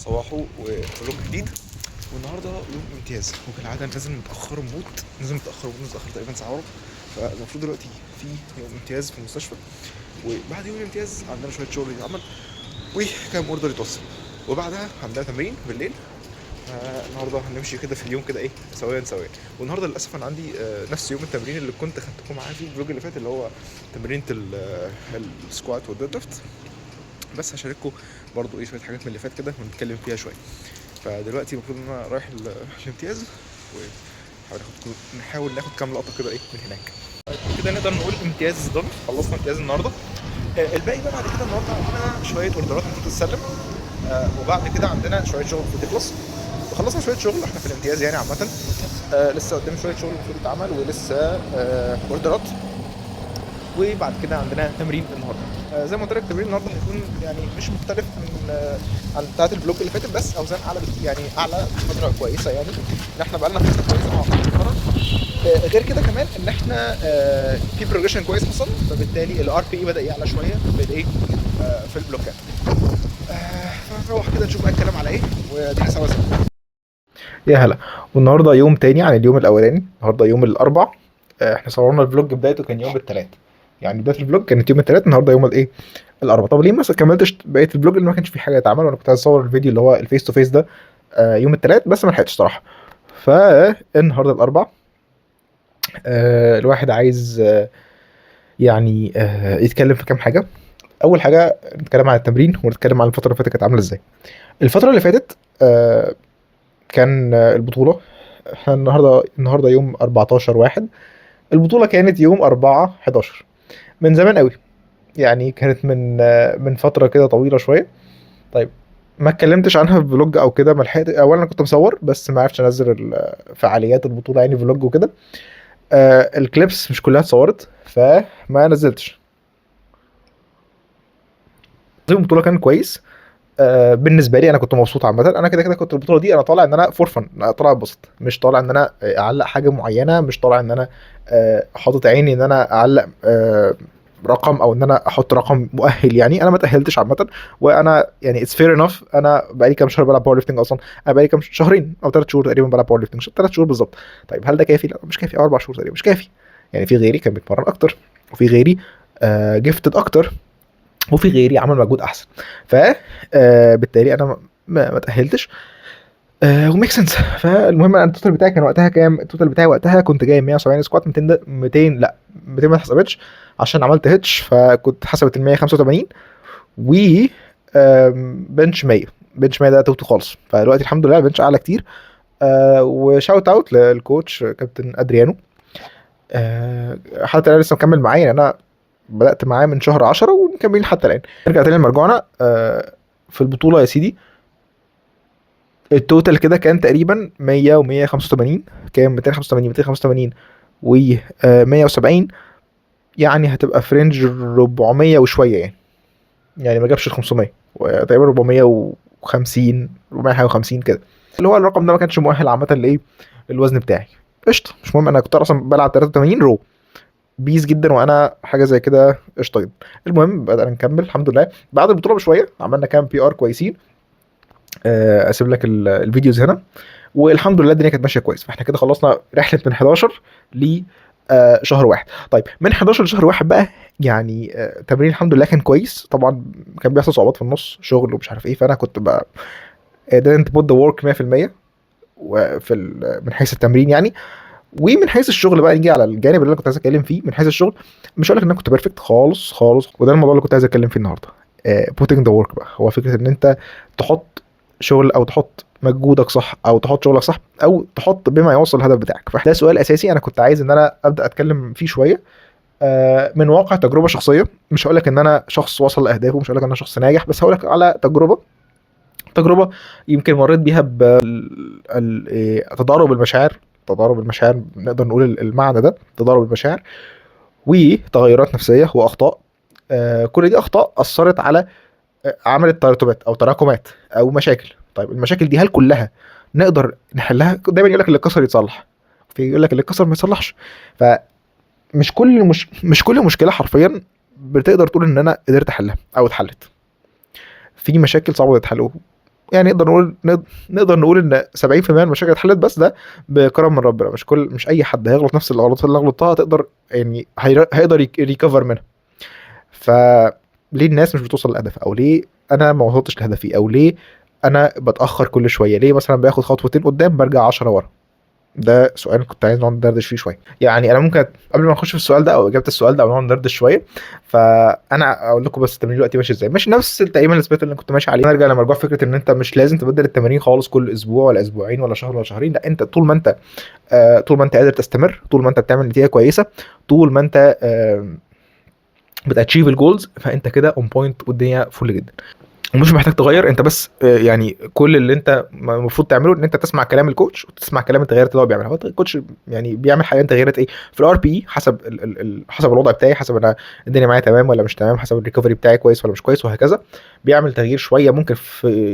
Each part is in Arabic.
صباحو وفلوج جديد. والنهارده يوم امتياز، وكالعاده نازل متاخر موت، نازل متاخر موت، متاخر تقريبا ساعه وربع. فالمفروض دلوقتي في يوم امتياز في المستشفى، وبعد يوم الامتياز عندنا شويه شغل يتعمل وكام اوردر يتوصل، وبعدها عندنا تمرين بالليل. النهارده هنمشي كده في اليوم كده ايه سويا سويا. والنهارده للاسف انا عندي نفس يوم التمرين اللي كنت خدتكم معاه في الفلوج اللي فات، اللي هو تمرينة السكوات والديد ليفت. بس هشارككم برضو ايه شويه حاجات من اللي فات كده ونتكلم فيها شويه. فدلوقتي المفروض ان انا رايح الامتياز، نحاول ناخد كام لقطه كده ايه من هناك. كده نقدر نقول امتياز ضن، خلصنا امتياز النهارده. الباقي بقى بعد كده النهارده عندنا شويه اوردرات المفروض تتسلم، وبعد كده عندنا شويه شغل المفروض يخلص. وخلصنا شويه شغل احنا في الامتياز يعني عامه. لسه قدام شويه شغل المفروض يتعمل، ولسه اوردرات. وبعد كده عندنا تمرين النهارده. زي ما قلت لك تمرين النهارده هيكون يعني مش مختلف عن بتاعه البلوك اللي فاتت، بس اوزان اعلى يعني اعلى فتره كويسه، يعني ان احنا بقى لنا فتره كويسه مع بعض بنتمرن. غير كده كمان ان احنا في بروجريشن كويس حصل، فبالتالي الار بي اي بدا يعلى شويه بالايه في البلوكات. فنروح كده نشوف بقى الكلام على ايه، ودي سوا سوا. يا هلا. والنهارده يوم تاني عن اليوم الاولاني، النهارده يوم الاربع. احنا صورنا الفلوج بدايته كان يوم الثلاث، يعني بدايه الفلوج كانت يوم الثلاث، النهارده يوم الايه الاربع. طب ليه ما كملتش بقيه الفلوج؟ اللي ما كانش في حاجه اتعمل، وانا كنت عايز اصور الفيديو اللي هو الفيس تو فيس ده يوم الثلاث، بس ما لحقتش صراحه. فالنهارده الاربع. الواحد عايز يعني يتكلم في كام حاجه. اول حاجه نتكلم عن التمرين، ونتكلم عن الفتره اللي فاتت كانت عامله ازاي. الفتره اللي فاتت كان البطوله. احنا النهارده يوم 14 واحد. البطوله كانت يوم 4 11، من زمان قوي، يعني كانت من فتره كده طويله شويه. طيب، ما اتكلمتش عنها في فلوج او كده، ما لحقت. اولا انا كنت مصور بس ما عرفتش انزل فعاليات البطوله يعني فلوج وكده. الكليبس مش كلها اتصورت فما نزلتش. تنظيم البطوله كان كويس. بالنسبه لي انا كنت مبسوط عامه. انا كده كده كنت البطوله دي انا طالع ان انا فور فن، طالع اتبسط، مش طالع ان انا اعلق حاجه معينه، مش طالع ان انا حاطط عيني ان انا اعلق رقم، او ان انا احط رقم مؤهل. يعني انا ما تاهلتش عامه، وانا يعني اتس فير انف. انا بقالي كام شهر بلعب باور ليفتنج اصلا. انا بقالي كام شهرين او 3 شهور تقريبا بلعب باور ليفتنج، 3 شهور بالظبط. طيب هل ده كافي؟ لا مش كافي. او 4 شهور تقريبا مش كافي. يعني في غيري كان بيتمرن اكتر، وفي غيري جفتد اكتر، وفي غيري عمل مجهود احسن. ف بالتالي انا ما تاهلتش. وميك سنس. فالمهم انا التوتال بتاعي كان وقتها كام؟ التوتال بتاعي وقتها كنت جاي 170 سكوات، 200 لا 200 ما اتحسبتش عشان عملت هيتش، فكنت حسبت ال 185. و بنش 100. بنش 100 ده توتو خالص. فدلوقتي الحمد لله البنش اعلى كتير. وشاوت اوت للكوتش كابتن ادريانو. حتى الان لسه مكمل معايا، يعني انا بدأت معاه من شهر 10 ومكملين حتى الآن. نرجع تاني لمرجوعنا. في البطولة يا سيدي، التوتال كده كان تقريبا 100 و185. كام؟ 285 285 و 170. يعني هتبقى في رينج 400 وشوية يعني. يعني ما جابش ال 500، تقريبا 450 450 كده. اللي هو الرقم ده ما كانش مؤهل عامة لإيه الوزن بتاعي. قشطة، مش مهم. انا كنت اصلا بلعب 83 رو بيس جدا، وانا حاجه زي كده قشطه جدا. المهم بدأنا نكمل الحمد لله. بعد البطوله بشويه عملنا كام بي ار كويسين. اسيب لك الفيديوز هنا. والحمد لله الدنيا كانت ماشيه كويس. فاحنا كده خلصنا رحله من 11 ل شهر واحد. طيب من 11 لشهر واحد بقى، يعني تمرين الحمد لله كان كويس. طبعا كان بيحصل صعوبات في النص، شغل ومش عارف ايه، فانا كنت بقى didn't put the work 100%. من حيث التمرين يعني. ومن حيث الشغل بقى نيجي على الجانب اللي انا كنت عايز اتكلم فيه. من حيث الشغل مش هقول لك ان انا كنت بيرفكت خالص خالص، وده الموضوع اللي كنت عايز اتكلم فيه النهارده. putting the work بقى هو فكره ان انت تحط شغل، او تحط مجهودك صح، او تحط شغلك صح، او تحط بما يوصل الهدف بتاعك. فده سؤال اساسي انا كنت عايز ان انا ابدا اتكلم فيه شويه من واقع تجربه شخصيه. مش هقول لك ان انا شخص وصل لاهدافه، مش هقول لك ان انا شخص ناجح، بس هقول لك على تجربه يمكن مريت بيها تضارب المشاعر. تضارب المشاعر نقدر نقول المعنى ده، تضارب المشاعر وتغيرات نفسيه واخطاء. كل دي اخطاء اثرت على عملت ترتبات او تراكمات او مشاكل. طيب المشاكل دي هل كلها نقدر نحلها؟ دايما يقول لك اللي اتكسر يتصلح، في يقول لك اللي اتكسر ما يتصلحش. فمش مش كل مشكله حرفيا بتقدر تقول ان انا قدرت احلها او اتحلت. في مشاكل صعبه تتحل، يعني نقدر نقول ان 70% من المشاكل اتحلت، بس ده بكرم من ربنا. مش اي حد هيغلط نفس الغلطات اللي غلطتها تقدر يعني هيقدر يريكفر منها. فليه الناس مش بتوصل للهدف، او ليه انا ما وصلتش لهدفي، او ليه انا بتاخر كل شويه، ليه مثلا باخد خطوتين قدام برجع 10 ورا؟ ده سؤال كنت عايز نقعد ندردش فيه شويه. يعني انا ممكن قبل ما نخش في السؤال ده او اجابه السؤال ده او نقعد ندردش شويه، فانا اقول لكم بس التمرين دلوقتي ماشي ازاي. ماشي نفس تقريبا السبيت اللي كنت ماشي عليه. نرجع لمرجوع فكره ان انت مش لازم تبدل التمارين خالص كل اسبوع ولا اسبوعين ولا شهر ولا شهرين. لا، انت طول ما انت قادر تستمر، طول ما انت بتعمل نتيجه كويسه، طول ما انت بتاتشيف الجولز، فانت كده اون بوينت والدنيا فل جدا. ومش محتاج تغير، انت بس يعني كل اللي انت المفروض تعمله ان انت تسمع كلام الكوتش وتسمع كلام التغييرات اللي هو بيعملها. هو الكوتش يعني بيعمل حاليا تغييرات ايه في الار بي حسب حسب الوضع بتاعي، حسب انا الدنيا معايا تمام ولا مش تمام، حسب الريكفري بتاعي كويس ولا مش كويس، وهكذا. بيعمل تغيير شويه، ممكن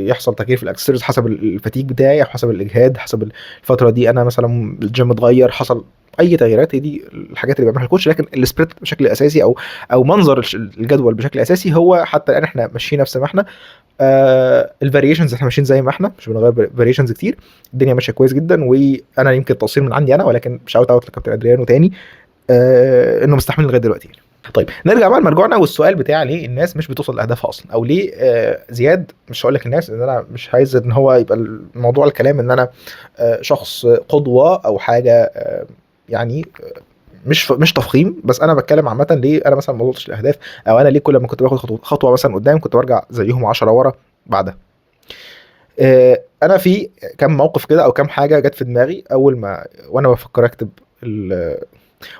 يحصل تغيير في الاكسسوارز حسب الفتيج بتاعي او حسب الاجهاد، حسب الفتره دي انا مثلا الجيم اتغير، حصل اي تغييرات. هي دي الحاجات اللي بيعملها الكوتش. لكن السبريت بشكل اساسي او منظر الجدول بشكل اساسي هو حتى الان احنا ماشيين نفس ما احنا. الفاريشنز احنا ماشيين زي ما احنا، مش بنغير فاريشنز كتير. الدنيا ماشيه كويس جدا، وانا يمكن التقصير من عندي انا، ولكن شاوت اوت لكابتن ادريانو تاني انه مستحمل لغايه دلوقتي. طيب نرجع بقى لمرجوعنا والسؤال بتاع ليه الناس مش بتوصل لاهدافها اصلا، او ليه زياد، مش هقول لك الناس ان انا مش عايز ان هو يبقى الموضوع الكلام ان انا شخص قدوه او حاجه يعني مش تفخيم، بس انا بتكلم عامه ليه انا مثلا ما وصلتش لاهداف، او انا ليه كل ما كنت باخد خطوه مثلا قدام كنت برجع زيهم 10 ورا بعدها. انا في كام موقف كده او كام حاجه جت في دماغي اول ما وانا بفكر اكتب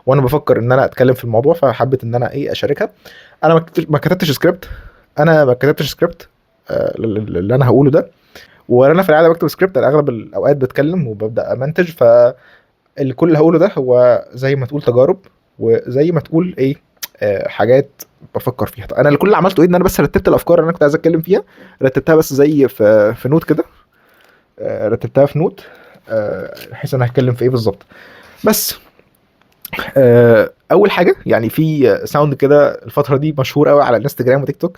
وانا بفكر ان انا اتكلم في الموضوع، فحبيت ان انا ايه اشاركها. انا ما كتبتش سكريبت. انا ما كتبتش سكريبت اللي انا هقوله ده، وانا في العاده بكتب سكريبت. انا اغلب الاوقات بتكلم وببدا امنتج، كل اللي هقوله ده هو زي ما تقول تجارب، وزي ما تقول ايه حاجات بفكر فيها. طيب انا اللي كل اللي عملته ايه ان انا بس رتبت الافكار اللي انا كنت عايز اتكلم فيها، رتبتها بس زي في نوت كده. رتبتها في نوت بحيث انا هتكلم في ايه بالظبط. بس اول حاجه يعني في ساوند كده الفتره دي مشهور قوي على الانستجرام وتيك توك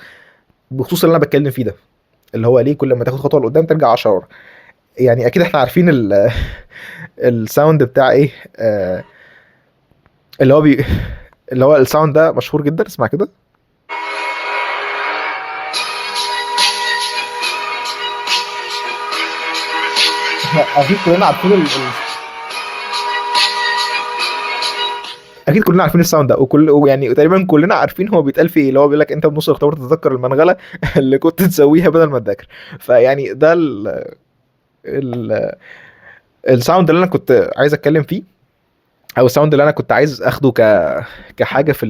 بخصوص اللي انا بتكلم فيه ده، اللي هو ليه كل ما تاخد خطوه لقدام ترجع 10 ورا. يعني اكيد احنا عارفين الساوند بتاع ايه اللي هو اللي هو الساوند ده مشهور جدا. اسمع كده. احنا اكيد كلنا عارفين اكيد كلنا عارفين الساوند ده، يعني تقريبا كلنا عارفين هو بيتقال في ايه. اللي هو بيقول لك انت بنص الاختبار تتذكر المنغله اللي كنت تسويها بدل ما تذاكر. فيعني ده ال... الساوند اللي انا كنت عايز اتكلم فيه، او الساوند اللي انا كنت عايز اخده كحاجه في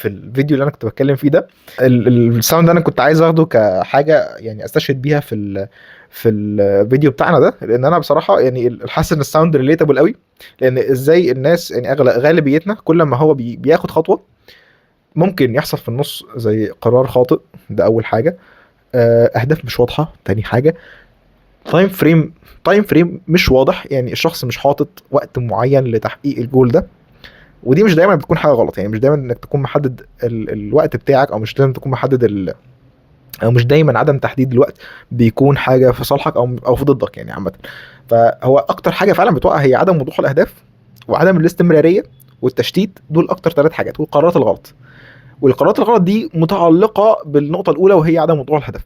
الفيديو اللي انا كنت بتكلم فيه ده. الساوند اللي انا كنت عايز اخده كحاجه يعني استشهد بيها في الفيديو بتاعنا ده، لان انا بصراحه يعني حاسس ان الساوند ريليتابل قوي. لان ازاي الناس يعني غالبيتنا كل ما هو بياخد خطوه ممكن يحصل في النص زي قرار خاطئ. ده اول حاجه. اهداف مش واضحه. تاني حاجه تايم فريم تايم فريم مش واضح، يعني الشخص مش حاطط وقت معين لتحقيق الجول ده. ودي مش دايما بتكون حاجه غلط، يعني مش دايما انك تكون محدد الوقت بتاعك، او مش لازم تكون محدد او مش دايما عدم تحديد الوقت بيكون حاجه في صالحك او في ضدك يعني عامه. فهو اكتر حاجه فعلا بتوقع هي عدم وضوح الاهداف، وعدم الاستمراريه، والتشتيت. دول اكتر 3 حاجات، والقرارات الغلط. والقرارات الغلط دي متعلقه بالنقطه الاولى وهي عدم وضوح الهدف.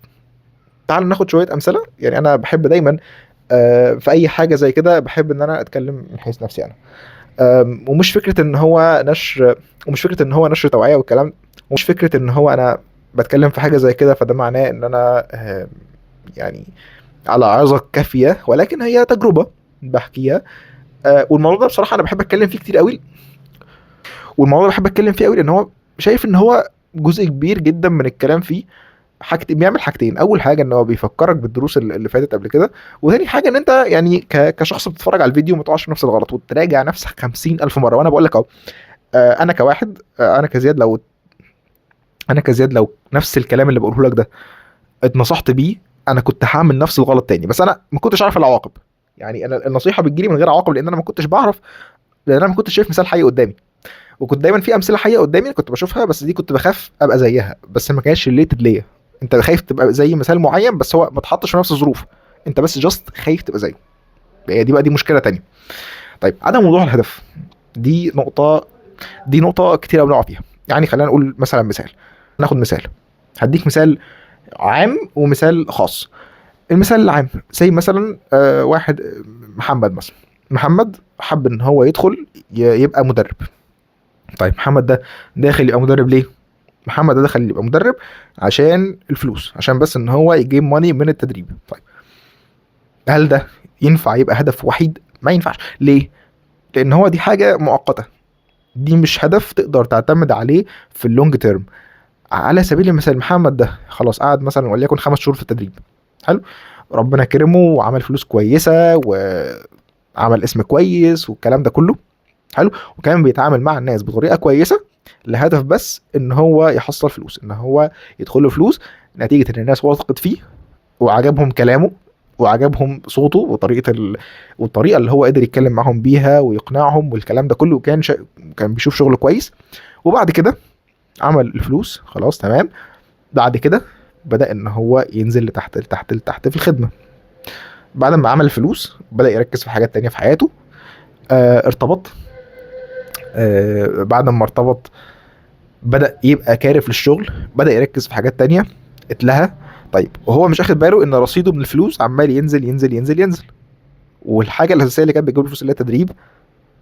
تعال ناخد شويه امثله. يعني انا بحب دايما في اي حاجه زي كده بحب ان انا اتكلم من حيث نفسي انا. ومش فكره ان هو نشر توعيه والكلام، ومش فكره ان هو انا بتكلم في حاجه زي كده فده معناه ان انا يعني على عظة كافيه، ولكن هي تجربه بحكيها. والموضوع ده بصراحه انا بحب اتكلم فيه كتير قوي. والموضوع ده بحب اتكلم فيه قوي لان هو شايف ان هو جزء كبير جدا من الكلام فيه بيعمل حاجتين. اول حاجه ان هو بيفكرك بالدروس اللي فاتت قبل كده، وتاني حاجه ان انت يعني كشخص بتتفرج على الفيديو ما تقعش في نفس الغلط وتراجع نفسك 50,000 مره. وانا بقول لك اهو انا كواحد انا كزياد لو نفس الكلام اللي بقوله لك ده اتنصحت بيه، انا كنت هعمل نفس الغلط تاني، بس انا ما كنتش عارف العواقب. يعني انا النصيحه بتجيلي من غير عواقب لان انا ما كنتش بعرف، لان انا ما كنتش شايف مثال حي قدامي. وكنت دايما في امثله حيه قدامي كنت بشوفها، بس دي كنت بخاف ابقى زيها، بس ما كانش ريليتد ليا. انت خايف تبقى زي مثال معين بس هو ما اتحطش في نفس الظروف. انت بس جاست خايف تبقى زيه. هي دي بقى دي مشكله تانية. طيب عدم وضوح الهدف، دي نقطه، دي نقطه كتير قوي بنقع فيها. يعني خلينا نقول مثلا مثال، ناخد مثال، هديك مثال عام ومثال خاص. المثال العام زي مثلا واحد محمد مثلا، محمد حب ان هو يدخل يبقى مدرب. طيب محمد ده داخل يبقى مدرب ليه؟ محمد ده دخل يبقى مدرب عشان الفلوس، عشان بس ان هو يجيب ماني من التدريب. طيب هل ده ينفع يبقى هدف وحيد؟ ما ينفعش. ليه؟ لان هو دي حاجه مؤقته، دي مش هدف تقدر تعتمد عليه في اللونج تيرم. على سبيل المثال محمد ده خلاص قعد مثلا وليكن 5 شهور في التدريب، حلو، ربنا كرمه وعمل فلوس كويسه وعمل اسم كويس والكلام ده كله، حلو، وكان بيتعامل مع الناس بطريقه كويسه، لهدف بس ان هو يحصل فلوس، ان هو يدخل له فلوس نتيجه ان الناس وثقت فيه وعجبهم كلامه وعجبهم صوته والطريقه اللي هو قدر يتكلم معاهم بيها ويقنعهم والكلام ده كله، كان بيشوف شغل كويس. وبعد كده عمل الفلوس خلاص تمام، بعد كده بدأ ان هو ينزل لتحت في الخدمه. بعد ما عمل الفلوس بدأ يركز في حاجات تانية في حياته. ارتبط. بعد ما ارتبط بدأ يبقى كارف للشغل، بدأ يركز في حاجات تانية، اتلهى. طيب وهو مش اخد باله ان رصيده من الفلوس عمال ينزل ينزل ينزل ينزل، والحاجة الأساسية اللي كانت بتجيب له فلوس اللي هي التدريب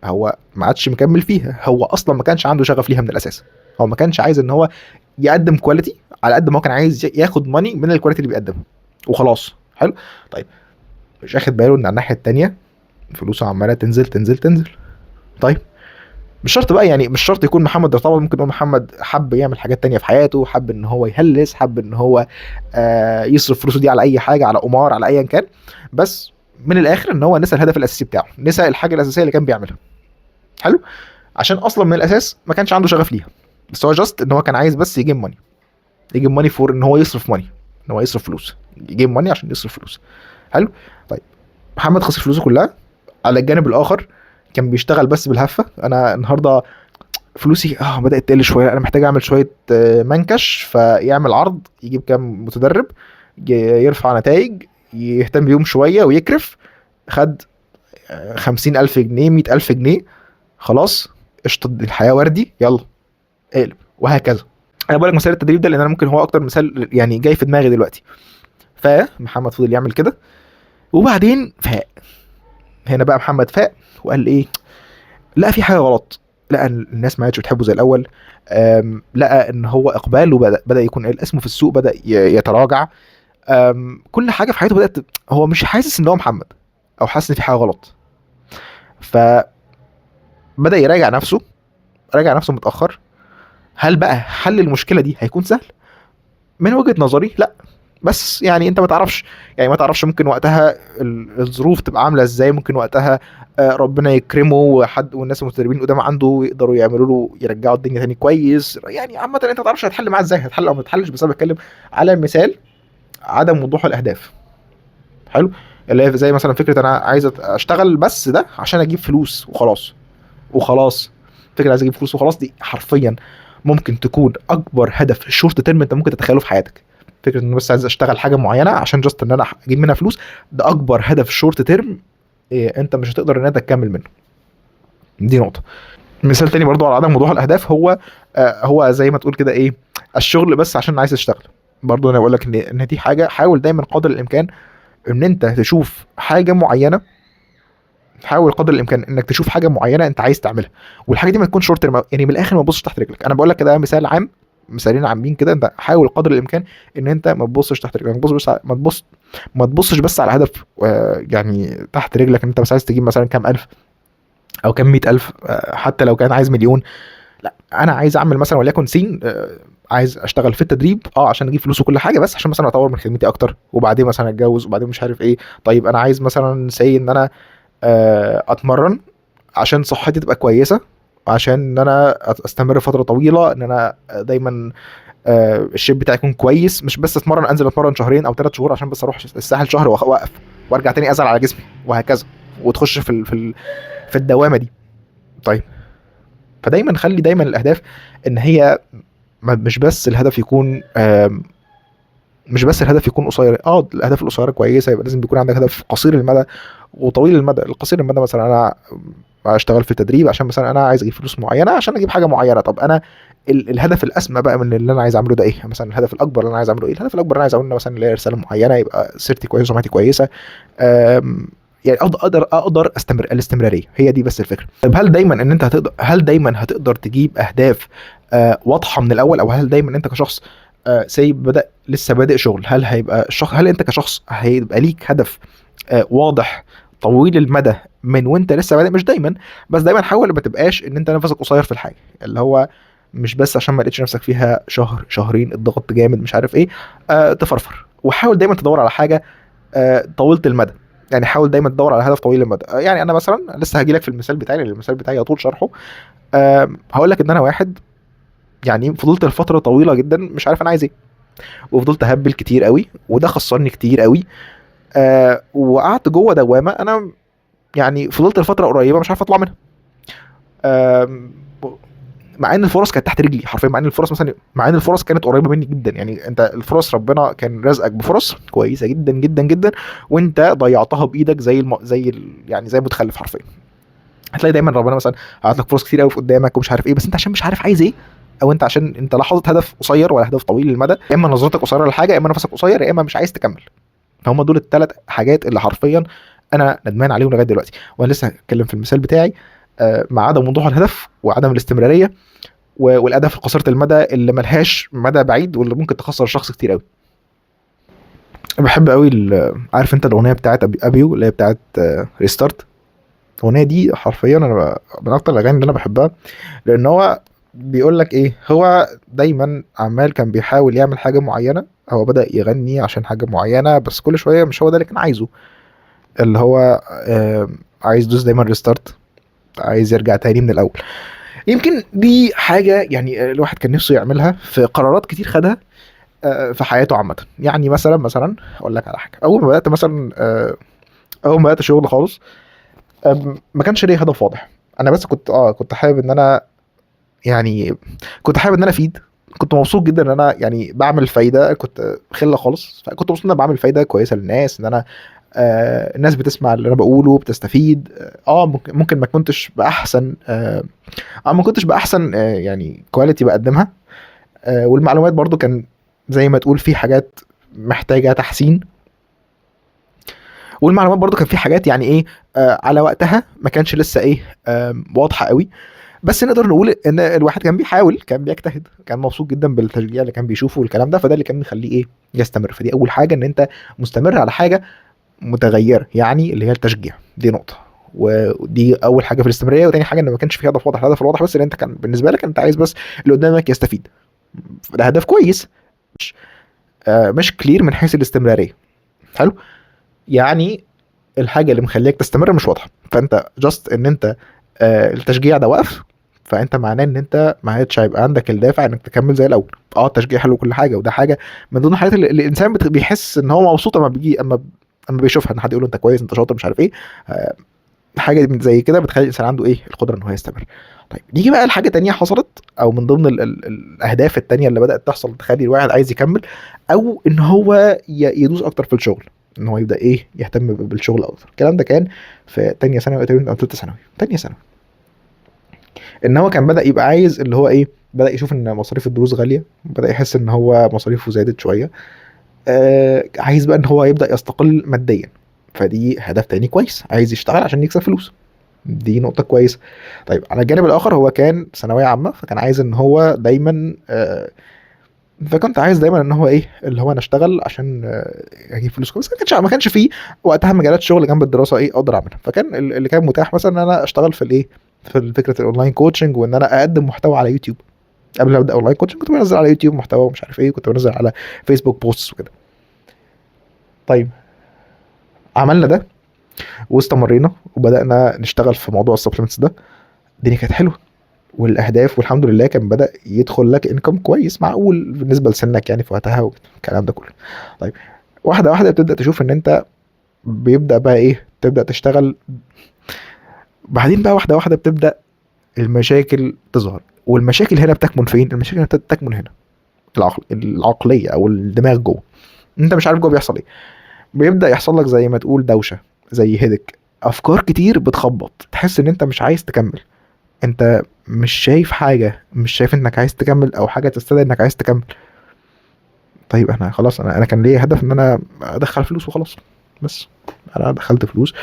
هو ما عادش مكمل فيها. هو أصلا ما كانش عنده شغف ليها من الأساس، هو ما كانش عايز ان هو يقدم كواليتي على قد ما هو كان عايز ياخد ماني من الكواليتي اللي بيقدمها وخلاص. حلو. طيب مش اخد باله ان على الناحية التانية فلوسه عمالة تنزل تنزل تنزل. طيب مش شرط بقى، يعني مش شرط يكون محمد ده، طبعا ممكن يكون محمد حب يعمل حاجات تانية في حياته، حب ان هو يهلس، حب ان هو يصرف فلوسه دي على اي حاجة، على قمار، على ايا كان، بس من الاخر ان هو نسى الهدف الاساسي بتاعه، نسى الحاجة الاساسية اللي كان بيعملها. حلو. عشان اصلا من الاساس ما كانش عنده شغف ليها، بس هو جاست ان هو كان عايز بس يجيب ماني، يجيب ماني فور ان هو يصرف ماني، ان هو يصرف فلوس، يجيب ماني عشان يصرف فلوس. حلو. طيب محمد خسر فلوسه كلها. على الجانب الاخر كان بيشتغل بس بالهفه، انا النهارده فلوسي بدأت تقل شوية، أنا محتاج أعمل شوية منكش، فيعمل عرض يجيب كام متدرب، يرفع نتائج، يهتم بيهم شوية ويكرف، خد 50,000 جنيه، 100,000 جنيه، خلاص قشطة الحياة وردي، يلا اقلب، وهكذا. أنا بقول لك مثال التدريب ده لأن أنا ممكن هو أكتر مثال يعني جاي في دماغي دلوقتي. فمحمد فضل يعمل كده، وبعدين فاق. هنا بقى محمد فاق وقال إيه؟ لقى في حاجة غلط، لقى إن الناس ما عادش بتحبه زي الاول. لقى ان هو اقباله بدا يكون اسمه في السوق بدا يتراجع. كل حاجه في حياته بدات، هو مش حاسس ان هو محمد، او حاسس ان في حاجه غلط. فبدا يراجع نفسه، راجع نفسه متاخر. هل بقى حل المشكله دي هيكون سهل؟ من وجهه نظري لا، بس يعني انت ما تعرفش، يعني ما تعرفش ممكن وقتها الظروف تبقى عامله ازاي، ممكن وقتها ربنا يكرمه وحد والناس المتدربين قدام عنده يقدروا يعملوا له يرجعوا الدنيا تاني كويس. يعني عامه انت ما تعرفش هتحل معاه ازاي، هتحل او ما تحلش، بس انا بتكلم على مثال عدم وضوح الاهداف. حلو. اللي هي زي مثلا فكره انا عايز اشتغل بس ده عشان اجيب فلوس وخلاص، وخلاص. فكره عايز اجيب فلوس وخلاص دي حرفيا ممكن تكون اكبر هدف شورت تيرم انت ممكن تتخيله في حياتك. فكره ان بس عايز اشتغل حاجه معينه عشان جاست ان انا اجيب منها فلوس، ده اكبر هدف شورت تيرم. إيه انت مش هتقدر ان انت تكمل منه. دي نقطه. مثال تاني برضو على عدم وضوح الاهداف، هو زي ما تقول كده ايه، الشغل بس عشان عايز تشتغل. برضو انا بقول لك ان دي حاجه، حاول دايما قدر الامكان ان انت تشوف حاجه معينه، حاول قدر الامكان انك تشوف حاجه معينه انت عايز تعملها، والحاجه دي ما تكونش شورت تيرم، يعني من الاخر ما تبصش تحت رجلك. انا بقول لك كده مثال عام، مثالين عامين كده، انت حاول قدر الامكان ان انت ما تبصش تحت رجلك، ما تبصش بس على هدف يعني تحت رجلك، ان انت بس عايز تجيب مثلا كام الف او كام 100,000، حتى لو كان عايز مليون. لا انا عايز اعمل مثلا وليكن سين، عايز اشتغل في التدريب عشان اجيب فلوس وكل حاجه، بس عشان مثلا اطور من خدمتي اكتر، وبعدين مثلا اتجوز، وبعدين مش عارف ايه. طيب انا عايز مثلا سي ان انا اتمرن عشان صحتي تبقى كويسه، عشان ان انا استمر فتره طويله، ان انا دايما الشيب بتاعي يكون كويس، مش بس اتمرن انزل اتمرن شهرين او 3 شهور عشان بس اروح الساحل شهر واوقف وارجع تاني ازعل على جسمي، وهكذا، وتخش في الدوامه دي. طيب فدايما خلي دايما الاهداف ان هي مش بس الهدف يكون مش بس الهدف يكون قصير، الاهداف القصيره كويسه، يبقى لازم بيكون عندك هدف قصير المدى وطويل المدى. القصير المدى مثلا انا اشتغل في تدريب عشان مثلا انا عايز اجيب فلوس معينه عشان اجيب حاجه معينه. طب انا الهدف الاسمى بقى من اللي انا عايز اعمله ده ايه؟ مثلا الهدف الاكبر اللي انا عايز اعمله ايه؟ الهدف الاكبر اللي انا عايز اعمله مثلا اللي هي رساله معينه، يبقى سيرتي كويسه، سمعتي كويسه. يعني اقدر استمر. الاستمراريه هي دي بس الفكره. طب هل دايما هتقدر تجيب اهداف واضحه من الاول؟ او هل دايما انت كشخص لسه بادئ شغل، هل انت كشخص هيبقى ليك هدف واضح طويل المدى من وانت لسه بادئ؟ مش دايما، بس دايما حاول ما تبقاش ان انت نفسك قصير في الحاجه، اللي هو مش بس عشان ما لقيتش نفسك فيها شهر شهرين الضغط جامد مش عارف ايه تفرفر. وحاول دايما تدور على حاجه طويله المدى. يعني حاول دايما تدور على هدف طويل المدى. يعني انا مثلا لسه هاجي لك في المثال بتاعي، لان المثال بتاعي يطول شرحه. هقول لك ان انا واحد يعني فضلت لفتره طويله جدا مش عارف انا عايز ايه، وفضلت اهبل كتير قوي، وده خسرني كتير قوي. وقعدت جوه دوامه انا يعني فضلت لفتره قريبه مش عارف اطلع منها. آم، مع ان الفرص كانت تحت رجلي حرفيا، مع ان الفرص كانت قريبه مني جدا. يعني انت الفرص ربنا كان رزقك بفرص كويسه جدا جدا جدا، وانت ضيعتها بايدك يعني زي متخلف حرفيا. هتلاقي دايما ربنا مثلا حاطط لك فرص كتير قوي في قدامك ومش عارف ايه، بس انت عشان مش عارف عايز ايه، او انت عشان انت لا حاطط هدف قصير ولا هدف طويل المدى، يا اما نظرتك قصيره للحاجه، يا اما نفسك قصير، يا اما مش عايز تكمل. فهم دول الثلاث حاجات اللي حرفيا انا ندمان عليهم لغايه دلوقتي. وانا لسه هتكلم في المثال بتاعي مع عدم وضوح الهدف وعدم الاستمراريه والاهداف القصيره المدى اللي ملهاش مدى بعيد واللي ممكن تخسر الشخص كتير قوي. بحب قوي عارف انت الاغنيه بتاعت ابيو اللي هي بتاعت ريستارت؟ الاغنيه دي حرفيا من اكتر الاغاني اللي انا بحبها، لان هو بيقول لك ايه، هو دايما عمال كان بيحاول يعمل حاجه معينه، هو بدأ يغني عشان حاجه معينه، بس كل شويه مش هو ده اللي كان عايزه. اللي هو عايز دوس دايما ريستارت، عايز يرجع تاني من الاول. يمكن دي حاجه يعني الواحد كان نفسه يعملها في قرارات كتير خدها في حياته عامه. يعني مثلا اقول لك على حاجه، اول ما بدات شغل خالص ما كانش ليا هدف واضح. انا بس كنت حابب ان انا يعني كنت حابب ان انا افيد. كنت مبسوط جدا ان انا يعني بعمل فايده، كنت خله خالص، فكنت مبسوط ان انا بعمل فايده كويسه للناس، ان انا الناس بتسمع اللي انا بقوله بتستفيد. ممكن ما كنتش باحسن ما كنتش باحسن يعني كواليتي بقدمها. والمعلومات برضو كان زي ما تقول في حاجات محتاجه تحسين، والمعلومات برضو كان في حاجات يعني ايه على وقتها ما كانش لسه ايه واضحه قوي. بس نقدر نقول ان الواحد كان بيحاول، كان بيجتهد، كان مبسوط جدا بالتشجيع اللي كان بيشوفه والكلام ده، فده اللي كان مخليه ايه يستمر. فدي اول حاجه، ان انت مستمر على حاجه متغيره، يعني اللي هي التشجيع. دي نقطه، ودي اول حاجه في الاستمراريه. وتاني حاجه ان ما كانش في هدف واضح. الهدف الواضح بس ان انت كان بالنسبه لك انت عايز بس اللي قدامك يستفيد، ده هدف كويس. مش كلير من حيث الاستمراريه. حلو. يعني الحاجه اللي مخليك تستمر مش واضحه، فانت جاست ان انت التشجيع ده وقف، فانت معناه ان انت ما عادش هيبقى عندك الدافع انك تكمل زي الاول. التشجيع حلو كل حاجه، وده حاجه من ضمن الحاجات اللي الانسان بيحس ان هو مبسوط اما بيجي اما بيشوفها، ان حد يقول له انت كويس، انت شاطر، مش عارف ايه. حاجه زي كده بتخلي الانسان عنده ايه القدره ان هو يستمر. طيب نيجي بقى لحاجه تانية حصلت، او من ضمن الاهداف التانية اللي بدات تحصل تخلي الواحد عايز يكمل، او ان هو يدوس اكتر في الشغل، ان هو يبدا ايه يهتم بالشغل اكتر. الكلام ده كان في تانية ثانوي تقريبا او ثالثه ثانوي، تانية ثانوي. ان هو كان بدا يبقى عايز اللي هو ايه، بدا يشوف ان مصاريف الدروس غاليه، بدا يحس ان هو مصاريفه زادت شويه. عايز بقى ان هو يبدا يستقل ماديا، فدي هدف تاني كويس، عايز يشتغل عشان يكسب فلوس، دي نقطة كويسة. طيب على الجانب الآخر هو كان ثانوية عامة، فكان عايز إن هو دايما فكنت عايز دايما إن هو إيه اللي هو أنا أشتغل عشان أجيب فلوس كويس. ما كانش فيه وقتها مجالات شغل جنب الدراسة إيه أقدر أعملها، فكان اللي كان متاح مثلا إن أنا أشتغل في الإيه في فكرة الأونلاين كوتشنج، وإن أنا أقدم محتوى على يوتيوب. قبل ما أبدأ أونلاين كوتشنج كنت بنزل على يوتيوب محتوى ومش عارف إيه، كنت بنزل على فيسبوك بوستس وكده. طيب عملنا ده واستمرينا وبدأنا نشتغل في موضوع السبلمنتس ده. الدنيا كانت حلوة والاهداف، والحمد لله كان بدأ يدخل لك انكم كويس معقول بالنسبه لسنك يعني في وقتها والكلام ده كله. طيب واحده واحده بتبدا تشوف ان انت بيبدا بقى ايه تبدا تشتغل. بعدين بقى واحده واحده بتبدا المشاكل تظهر. والمشاكل هنا بتكمن فين؟ المشاكل هنا بتكمن هنا العقليه او الدماغ جوه. انت مش عارف جوه بيحصل ايه. بيبدا يحصل لك زي ما تقول دوشه، زي هيدك، افكار كتير بتخبط، تحس ان انت مش عايز تكمل. انت مش شايف حاجه، مش شايف انك عايز تكمل او حاجه تستدعي انك عايز تكمل. طيب انا خلاص، انا كان ليا هدف ان انا ادخل فلوس وخلاص. بس انا دخلت فلوس،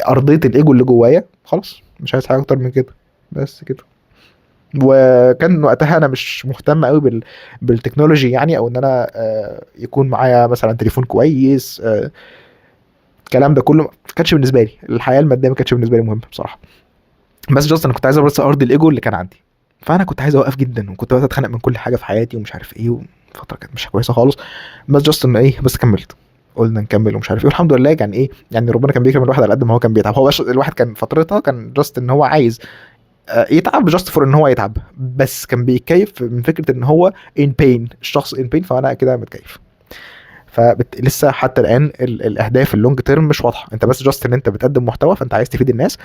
ارضيت الايجو اللي جوايا، خلاص مش عايز حاجه اكتر من كده. بس كده. وكان وقتها انا مش مهتم قوي بالتكنولوجي يعني، او ان انا يكون معايا مثلا تليفون كويس، الكلام ده كله ما كانش بالنسبه لي، الحياه الماديه ما كانتش بالنسبه لي مهمه بصراحه. بس جاست انا كنت عايز بس ارضي الايجو اللي كان عندي. فانا كنت عايز اوقف جدا، وكنت بقيت اتخانق من كل حاجه في حياتي ومش عارف ايه، فتره كانت مش كويسه خالص. بس جاست ان ايه، بس كملت، قلنا نكمل ومش عارف ايه، والحمد لله. كان ايه يعني، ربنا كان بيكرم الواحد على قد ما هو كان بيتعب. هو بس الواحد كان فترتها كان جاست ان هو عايز يتعب جاست فور ان هو يتعب، بس كان بيتكيف من فكره ان هو ان بين، الشخص ان بين، فانا كده متكيف. فلسه حتى الان الاهداف اللونج تيرم مش واضحه. انت بس جاست ان انت بتقدم محتوى، فانت عايز تفيد الناس،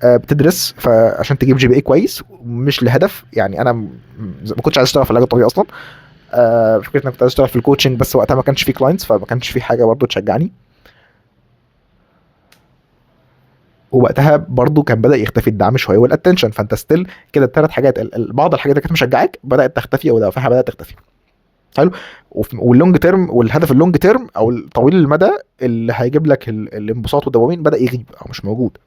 بتدرس فعشان تجيب جي بي اي كويس، مش لهدف يعني. انا ما كنتش عايز اشتغل في العلاج الطبيعي اصلا. فكره انك كنت عايز اشتغل في الكوتشنج، بس وقتها ما كانش في كلاينتس، فما كانش في حاجه برضه تشجعني. ووقتها برضه كان بدا يختفي الدعم شويه والاتنشن، فانت ستيل كده الثلاث حاجات، بعض الحاجات اللي كانت مشجعاك بدات تختفي، او دوافعها بدات تختفي. حلو. واللونج تيرم، والهدف اللونج تيرم او الطويل المدى اللي هيجيب لك الانبساط والدوبامين بدا يغيب او مش موجود.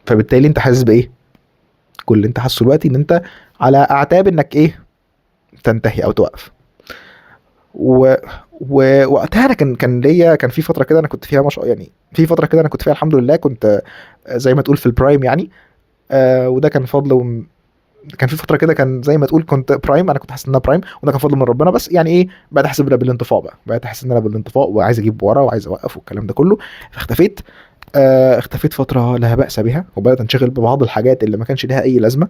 فبالتالي انت حاسس بايه؟ كل اللي انت حاسه دلوقتي ان انت على اعتاب انك ايه، تنتهي او توقف. و ووقتها انا كان ليا، كان في فتره كده انا كنت فيها مش يعني، في فتره كده انا كنت فيها الحمد لله، كنت زي ما تقول في البرايم يعني. وده كان فضل كان في فتره كده كان زي ما تقول كنت برايم، انا كنت حاسس ان انا برايم، وده كان فضل من ربنا. بس يعني ايه، بقيت احسب ده بالانطفاء بقى، بقيت احس ان انا بالانطفاء وعايز اجيب ورا وعايز اوقف والكلام ده كله. فاختفيت. اختفيت فتره لا باس بها، وبدات انشغل ببعض الحاجات اللي ما كانش لها اي لازمه.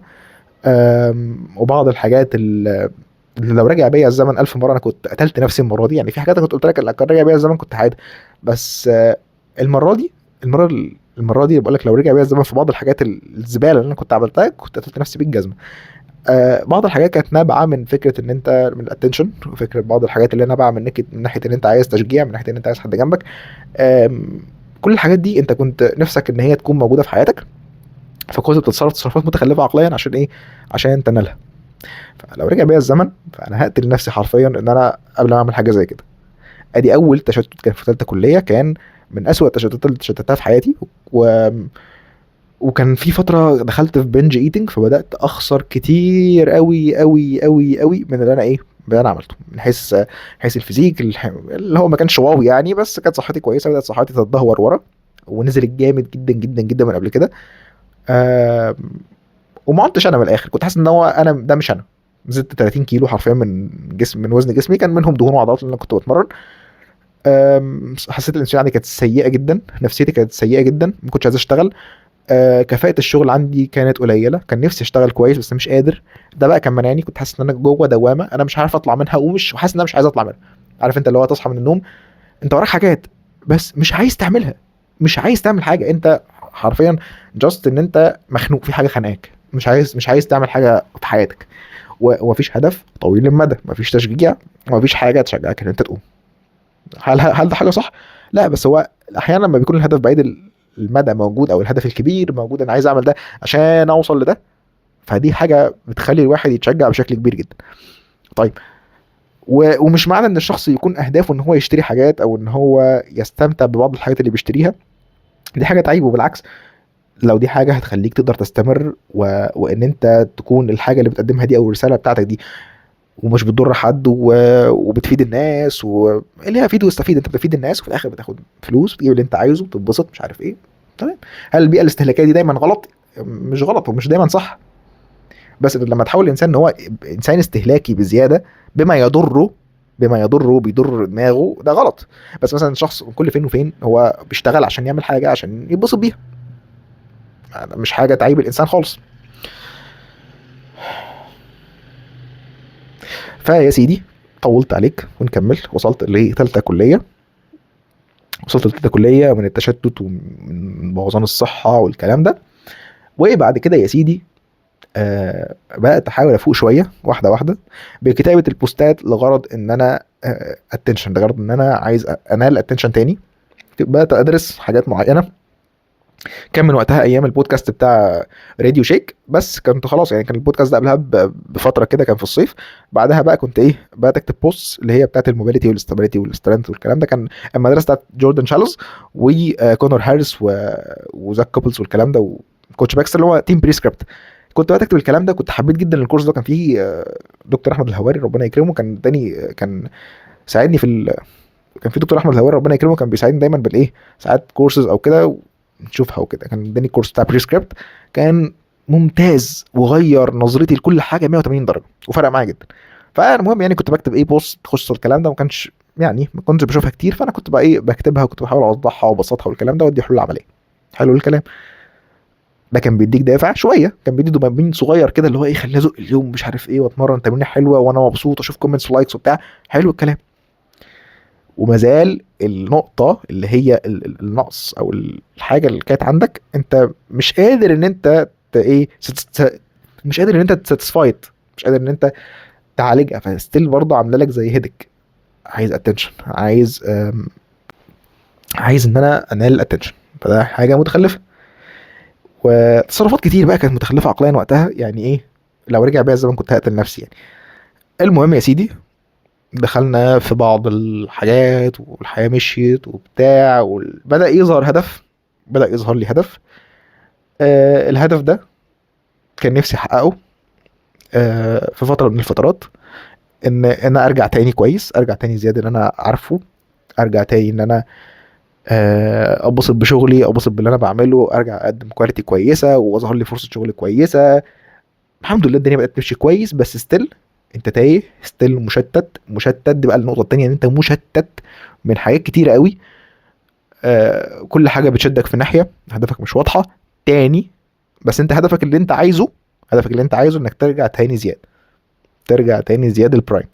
وبعض الحاجات اللي لو رجع بيا الزمن ألف مرة أنا كنت قتلت نفسي المرة دي. يعني في حاجات أنا كنت قلت لك لو كان رجع بيا الزمن كنت عادي، بس المرة دي، المرة المرة دي بقول لك لو رجع بيا الزمن في بعض الحاجات الزبالة اللي أنا كنت عملتها كنت قتلت نفسي بالجزمة. بعض الحاجات كانت نابعة من فكرة إن أنت من الاتنشن، وفكرة بعض الحاجات اللي نابعة من ناحية إن أنت عايز تشجيع، من ناحية إن أنت عايز حد جنبك. آم، كل الحاجات دي أنت كنت نفسك إن هي تكون موجودة في حياتك، فكنت بتتصرف تصرفات متخلفة عقليا عشان إيه؟ عشان تنالها. فلو رجع بيا الزمن فانا هقتل نفسي حرفيا ان انا قبل ما اعمل حاجه زي كده. ادي اول تشتت كان في ثالثه كليه، كان من اسوأ التشتتات اللي تشتتها في حياتي. و... وكان في فتره دخلت في بنج ايتنج، فبدات اخسر كتير قوي قوي قوي قوي من اللي انا ايه، من اللي انا عملته، من حيث الفيزيك اللي هو ما كانش واو يعني، بس كانت صحتي كويسه. بدات صحتي تتدهور ورا، ونزلت جامد جدا جدا جدا من قبل كده. آه وما عدتش انا من الاخر، كنت حاسس ان هو انا ده مش انا. زدت 30 كيلو حرفيا من جسم، من وزن جسمي، كان منهم دهون وعضلات لان انا كنت بتمرن. حسيت الانسولين عندي كانت سيئه جدا، نفسيتي كانت سيئه جدا، ما كنتش عايز اشتغل. كفاءه الشغل عندي كانت قليله، كان نفسي اشتغل كويس بس مش قادر. ده بقى كان منعني، كنت حاسس ان انا جوه دوامه انا مش عارف اطلع منها، ومش حاسس ان انا مش عايز اطلع منها. عارف انت اللي هو تصحى من النوم، انت وراك حاجات بس مش عايز تعملها، مش عايز تعمل حاجه، انت حرفيا جاست ان انت مخنوق في حاجه خانقاك، مش عايز تعمل حاجه في حياتك. ومفيش هدف طويل المدى، مفيش تشجيع، ومفيش حاجه تشجعك ان انت تقوم. هل ده حاجه صح؟ لا، بس هو احيانا لما بيكون الهدف بعيد المدى موجود، او الهدف الكبير موجود، انا عايز اعمل ده عشان اوصل لده، فدي حاجه بتخلي الواحد يتشجع بشكل كبير جدا. طيب. ومش معنى ان الشخص يكون اهدافه ان هو يشتري حاجات، او ان هو يستمتع ببعض الحاجات اللي بيشتريها، دي حاجه تعيبه. بالعكس، لو دي حاجه هتخليك تقدر تستمر، وان انت تكون الحاجه اللي بتقدمها دي او الرساله بتاعتك دي ومش بتضر حد، وبتفيد الناس، واللي هي فيد واستفيد، انت بتفيد الناس وفي الاخر بتاخد فلوس، بتجيب اللي انت عايزه، بتتبسط، مش عارف ايه. تمام. هل البيئه الاستهلاكيه دي دايما غلط؟ مش غلط، ومش دايما صح. بس لما تحول الانسان ان هو انسان استهلاكي بزياده، بما يضره بيضر دماغه، ده غلط. بس مثلا شخص كل فين وفين هو بيشتغل عشان يعمل حاجه عشان يتبسط بيها، مش حاجه تعيب الانسان خالص. فيا سيدي، طولت عليك ونكمل. وصلت لثالثه كليه، وصلت لثالثه كليه من التشتت ومن بوظان الصحه والكلام ده. وبعد كده يا سيدي، بدات احاول افوق شويه واحده واحده بكتابه البوستات لغرض ان انا اتنشن، لغرض ان انا عايز انال اتنشن تاني. بدات ادرس حاجات معينه. كان من وقتها ايام البودكاست بتاع راديو شيك، بس كنت خلاص يعني، كان البودكاست ده قبلها بفتره كده، كان في الصيف. بعدها بقى كنت ايه، بقى اكتب بوست اللي هي بتاعت الموبيليتي والاستابيليتي والسترينث والكلام ده. كان المدرسه بتاعت جوردن شالوز وكونور هاريس وزاك كوبلز والكلام ده، وكوتش باكستر اللي هو تيم بريسكريبت. كنت بقى اكتب الكلام ده. كنت حبيت جدا الكورس ده. كان فيه دكتور احمد الهواري ربنا يكرمه، كان اداني، كان ساعدني كان في دكتور احمد الهواري ربنا يكرمه، كان بيساعدني دايما بالايه، ساعات كورسز او كده نشوفها وكده. كان اداني الكورس بتاع بريسكريبت، كان ممتاز وغير نظرتي لكل حاجه 180 درجه وفرق معايا جدا. فالمهم يعني كنت بكتب ايه بوست تخص الكلام ده، ما كانش يعني ما كنتش بشوفها كتير، فانا كنت بقى ايه بكتبها، وكنت بحاول اوضحها وابسطها والكلام ده، وادي حلول عمليه. حلو الكلام. ده كان بيديك دافع شويه، كان بيدي دوبامين صغير كده اللي هو ايه، خليني ازق اليوم مش عارف ايه، واتمرن تمرينه حلوه وانا مبسوط، اشوف كومنتس ولايكس وبتاع. حلو الكلام. ومازال النقطة اللي هي النقص او الحاجة اللي كانت عندك، انت مش قادر ان انت ايه مش قادر ان انت تساتسفايد، مش قادر ان انت تعالجها. فستيل برضه عامله لك زي هيدك، عايز اتنشن، عايز ان انا انال الاتنشن. فده حاجة متخلفة، وتصرفات كتير بقى كانت متخلفة عقليا وقتها. يعني ايه، لو رجع بيا الزمن كنت هقتل نفسي يعني. المهم يا سيدي، دخلنا في بعض الحاجات والحياة مشيت وبتاع، وبدأ يظهر هدف. بدأ يظهر لي هدف. الهدف ده كان نفسي احققه في فترة من الفترات، ان انا ارجع تاني كويس، ارجع تاني زيادة اللي انا عارفه، ارجع تاني ان انا ابسط بشغلي، ابسط باللي انا بعمله، ارجع اقدم كواليتي كويسة واظهر لي فرصة شغل كويسة. الحمد لله الدنيا بدأت تمشي كويس، بس ستيل انت تايه، ستيل مشتت. دي بقى النقطة التانية، ان انت مشتت من حاجات كتيرة قوي. كل حاجه بتشدك في ناحيه، هدفك مش واضحه تاني. بس انت هدفك اللي انت عايزه، هدفك اللي انت عايزه انك ترجع تاني زياد، ترجع تاني زياد البرايم.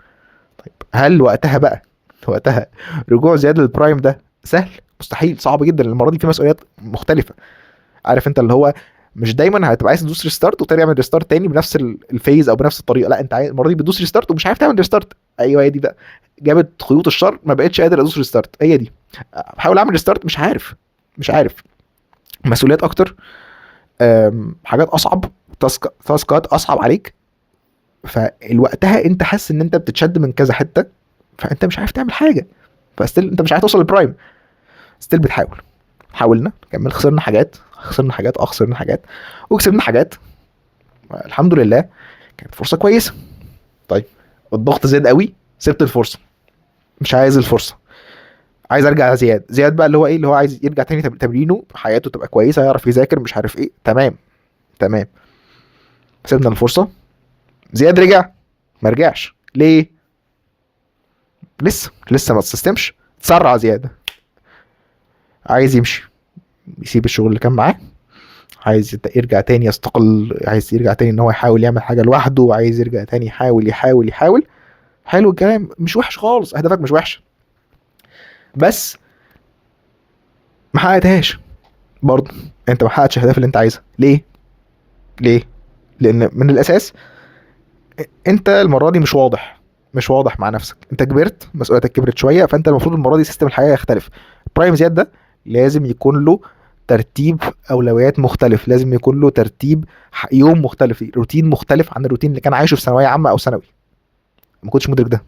طيب هل وقتها بقى، وقتها رجوع زياد البرايم ده سهل؟ مستحيل، صعب جدا. المره دي في مسؤوليات مختلفه. عارف انت اللي هو مش دايما هتبقى عايز تدوس ريستارت وترجع ريستارت تاني بنفس الفيز او بنفس الطريقه. لا، انت المره دي بتدوس ريستارت ومش عارف تعمل ريستارت. ايوه هي دي بقى، جابت خيوط الشر، ما بقتش قادر ادوس ريستارت. هي دي، بحاول اعمل ريستارت مش عارف، مش عارف. مسؤوليات اكتر، حاجات اصعب، تاسكات اصعب عليك. فالوقتها انت حاسس ان انت بتتشد من كذا حته، فانت مش عارف تعمل حاجه. فستيل انت مش عارف توصل للبرايم. ستيل بتحاول. حاولنا كمل، خسرنا حاجات، خسرنا حاجات، خسرنا حاجات، وكسبنا حاجات. الحمد لله، كانت فرصه كويسه. طيب الضغط زاد قوي، سبت الفرصه، مش عايز الفرصه، عايز ارجع زياد. زياد بقى اللي هو ايه، اللي هو عايز يرجع تاني تمرينه، حياته تبقى كويسه، يعرف يذاكر مش عارف ايه. تمام، تمام. سيبنا الفرصه. زياد رجع؟ ما رجعش. ليه؟ لسه ما تسيستمش. تسرع زياده، عايز يمشي، يسيب الشغل اللي كان معاه، عايز يرجع تاني يستقل، عايز يرجع تاني ان هو يحاول يعمل حاجه لوحده، عايز يرجع تاني يحاول يحاول يحاول. حلو الكلام، مش وحش خالص، اهدافك مش وحشه، بس ما حققتهاش. برضه انت ما حققتش الاهداف اللي انت عايزها. ليه؟ ليه؟ لان من الاساس انت المره دي مش واضح، مش واضح مع نفسك. انت كبرت، مسؤوليتك كبرت شويه، فانت المفروض المره دي سيستم الحياه يختلف. برايم زياد ده لازم يكون له ترتيب اولويات مختلف، لازم يكون له ترتيب يوم مختلف، روتين مختلف عن الروتين اللي كان عايشه في ثانويه عامه او ثانوي. ما كنتش مدرك ده.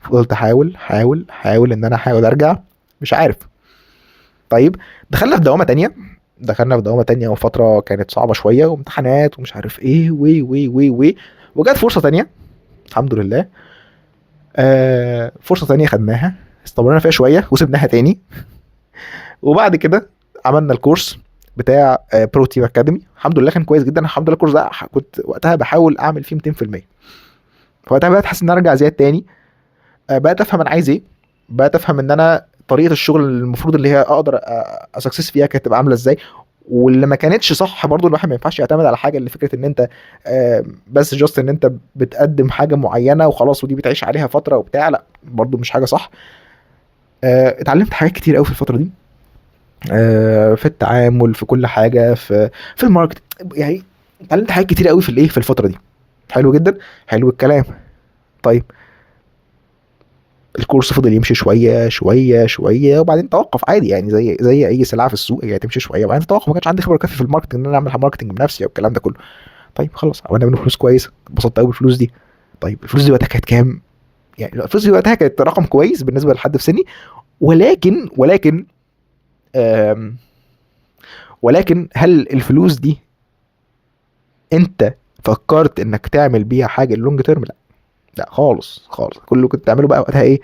فضلت احاول ان انا احاول ارجع، مش عارف. طيب دخلنا في دوامه تانية، وفتره كانت صعبه شويه، وامتحانات ومش عارف ايه، وي. وجت فرصه تانية، الحمد لله. فرصة تانية خدناها، استمرنا فيها شوية وسبناها تاني. وبعد كده عملنا الكورس بتاع برو تيم اكاديمي. الحمد لله كان كويس جدا. الحمد لله الكورس ده كنت وقتها بحاول اعمل فيه 200%. فوقتها بقيت حاسس ان انا ارجع زياد تاني. بقيت افهم انا عايز ايه، بقيت افهم ان انا طريقة الشغل المفروض اللي هي اقدر اسكسس فيها كانت تبقى عاملة ازاي. واللي ما كانتش صح برضو، الواحد ما ينفعش يعتمد على حاجه اللي فكره ان انت بس جاست ان انت بتقدم حاجه معينه وخلاص ودي بتعيش عليها فتره وبتاع. لا، برضو مش حاجه صح. اتعلمت حاجات كتير قوي في الفتره دي، في التعامل، في كل حاجه، في الماركت يعني. اتعلمت حاجات كتير قوي في الايه في الفتره دي. حلو جدا، حلو الكلام. طيب الكورس فضل يمشي شويه شويه شويه وبعدين توقف عادي، يعني زي اي سلعه في السوق، يعني تمشي شويه وبعدين توقف. ما كانش عندي خبره كافيه في الماركتنج ان انا اعمل ماركتنج بنفسي او الكلام ده كله. طيب خلاص، عملنا منه فلوس كويسه، اتبسطت قوي بالفلوس دي. طيب الفلوس دي وقتها كانت كام؟ يعني الفلوس دي وقتها كانت رقم كويس بالنسبه لحد في سني، ولكن آم، ولكن هل الفلوس دي انت فكرت انك تعمل بيها حاجه اللونج تيرم؟ لا، لا خالص خالص. كل اللي كنت تعمله بقى وقتها ايه؟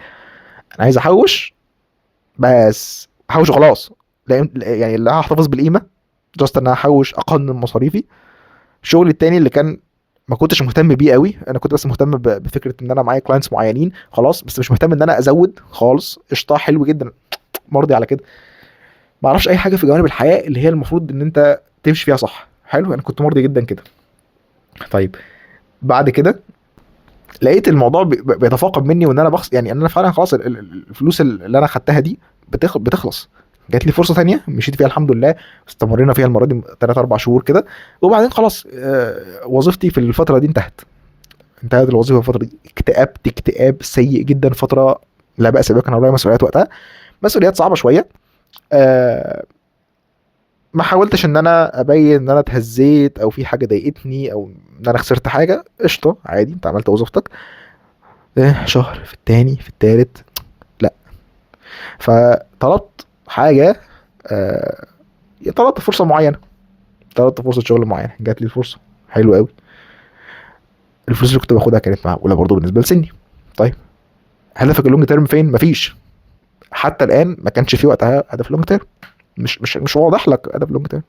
انا عايز احوش، بس احوش وخلاص. يعني اللي هحتفظ بالقيمه، جاست ان انا احوش اقنن مصاريفي. الشغل التاني اللي كان ما كنتش مهتم بيه قوي، انا كنت بس مهتم بفكره ان انا معايا كلاينتس معينين خلاص، بس مش مهتم ان انا ازود خالص. قشطه، حلو جدا، مرضي على كده. ما اعرفش اي حاجه في جوانب الحياه اللي هي المفروض ان انت تمشي فيها صح. حلو، انا كنت مرضي جدا كده. طيب بعد كده لقيت الموضوع بيتفاقم مني، وان انا يعني ان انا فعلا خلاص الفلوس اللي انا خدتها دي بتخلص. جات لي فرصه تانية مشيت فيها الحمد لله، استمرينا فيها المره دي 3 4 شهور كده. وبعدين خلاص وظيفتي في الفتره دي انتهت الوظيفه في الفتره دي. اكتئبت اكتئاب سيء جدا فتره لا باس بها. كان ورايا مسؤوليات وقتها، مسؤوليات صعبه شويه. آه، ما حاولتش ان انا ابين ان انا اتهزيت او في حاجه ضايقتني او ان انا خسرت حاجه. قشطه عادي، انت عملت وظيفتك. شهر، في التاني، في التالت، لا. فطلبت حاجه، آه، طلبت فرصه معينه، طلبت فرصه شغل معينه، جات لي الفرصه. حلو قوي. الفلوس اللي كنت باخدها كانت معقوله برضه بالنسبه لسني. طيب هدفك اللونج تيرم فين؟ مفيش. حتى الان ما كانش في وقتها هدف لونج تيرم. مش واضح لك هدف لونج تيرم.